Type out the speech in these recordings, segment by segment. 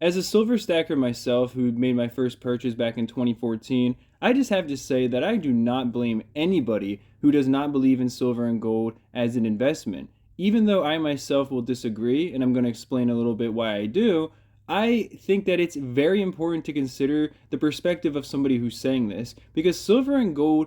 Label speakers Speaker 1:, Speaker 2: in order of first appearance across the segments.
Speaker 1: As a silver stacker myself who made my first purchase back in 2014, I just have to say that I do not blame anybody who does not believe in silver and gold as an investment. Even though I myself will disagree, and I'm going to explain a little bit why I do, I think that it's very important to consider the perspective of somebody who's saying this because silver and gold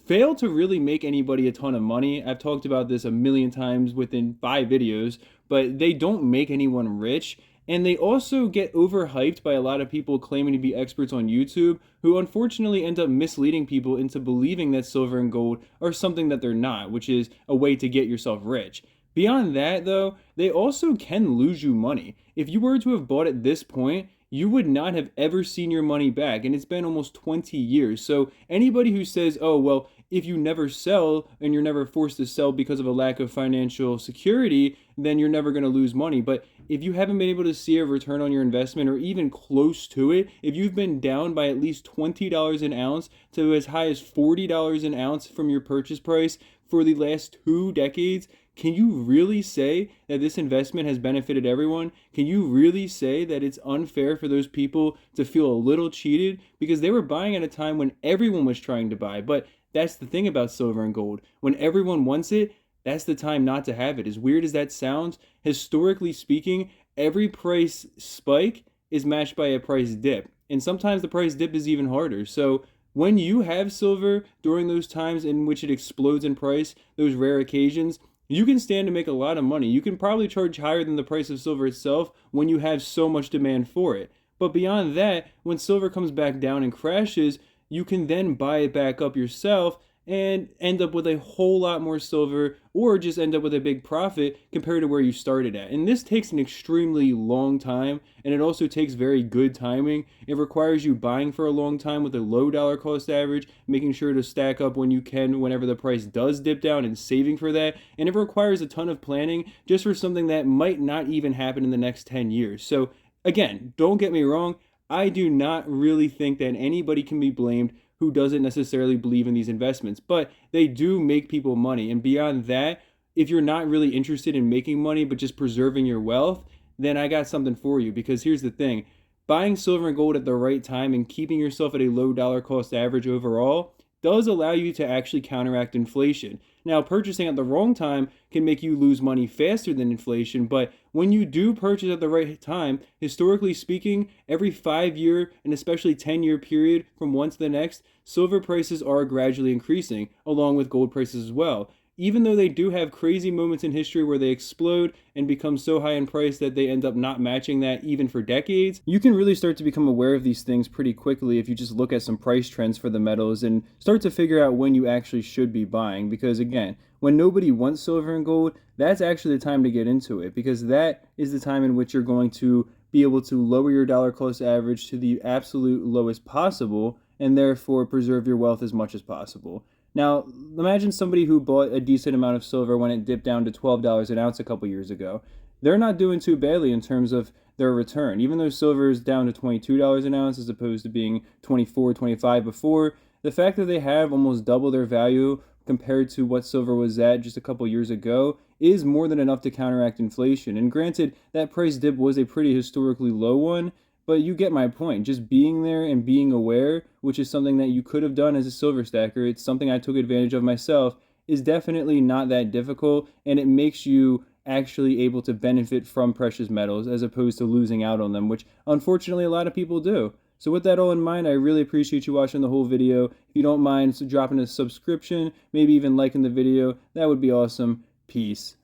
Speaker 1: fail to really make anybody a ton of money. I've talked about this a million times within 5 videos, but they don't make anyone rich. And they also get overhyped by a lot of people claiming to be experts on YouTube who unfortunately end up misleading people into believing that silver and gold are something that they're not, which is a way to get yourself rich. Beyond that, though, they also can lose you money. If you were to have bought at this point, you would not have ever seen your money back, and it's been almost 20 years. So anybody who says, oh, well, if you never sell and you're never forced to sell because of a lack of financial security, then you're never going to lose money. But if you haven't been able to see a return on your investment or even close to it, if you've been down by at least $20 an ounce to as high as $40 an ounce from your purchase price for the last 2 decades, can you really say that this investment has benefited everyone? Can you really say that it's unfair for those people to feel a little cheated because they were buying at a time when everyone was trying to buy? But that's the thing about silver and gold. When everyone wants it, that's the time not to have it. As weird as that sounds, historically speaking, every price spike is matched by a price dip. And sometimes the price dip is even harder. So when you have silver during those times in which it explodes in price, those rare occasions, you can stand to make a lot of money. You can probably charge higher than the price of silver itself when you have so much demand for it. But beyond that, when silver comes back down and crashes, you can then buy it back up yourself and end up with a whole lot more silver or just end up with a big profit compared to where you started at. And this takes an extremely long time, and it also takes very good timing. It requires you buying for a long time with a low dollar cost average, making sure to stack up when you can whenever the price does dip down and saving for that. And it requires a ton of planning just for something that might not even happen in the next 10 years. So again, don't get me wrong, I do not really think that anybody can be blamed who doesn't necessarily believe in these investments, but they do make people money. And beyond that, if you're not really interested in making money but just preserving your wealth, then I got something for you. Because here's the thing, buying silver and gold at the right time and keeping yourself at a low dollar cost average overall does allow you to actually counteract inflation. Now, purchasing at the wrong time can make you lose money faster than inflation, but when you do purchase at the right time, historically speaking, every 5 year and especially 10-year period from one to the next, silver prices are gradually increasing, along with gold prices as well. Even though they do have crazy moments in history where they explode and become so high in price that they end up not matching that even for decades, you can really start to become aware of these things pretty quickly if you just look at some price trends for the metals and start to figure out when you actually should be buying. Because again, when nobody wants silver and gold, that's actually the time to get into it, because that is the time in which you're going to be able to lower your dollar cost average to the absolute lowest possible and therefore preserve your wealth as much as possible. Now, imagine somebody who bought a decent amount of silver when it dipped down to $12 an ounce a couple years ago. They're not doing too badly in terms of their return. Even though silver is down to $22 an ounce as opposed to being 24, 25 before, the fact that they have almost double their value compared to what silver was at just a couple years ago is more than enough to counteract inflation. And granted, that price dip was a pretty historically low one, but you get my point. Just being there and being aware, which is something that you could have done as a silver stacker, it's something I took advantage of myself, is definitely not that difficult, and it makes you actually able to benefit from precious metals as opposed to losing out on them, which unfortunately a lot of people do. So with that all in mind, I really appreciate you watching the whole video. If you don't mind dropping a subscription, maybe even liking the video, that would be awesome. Peace.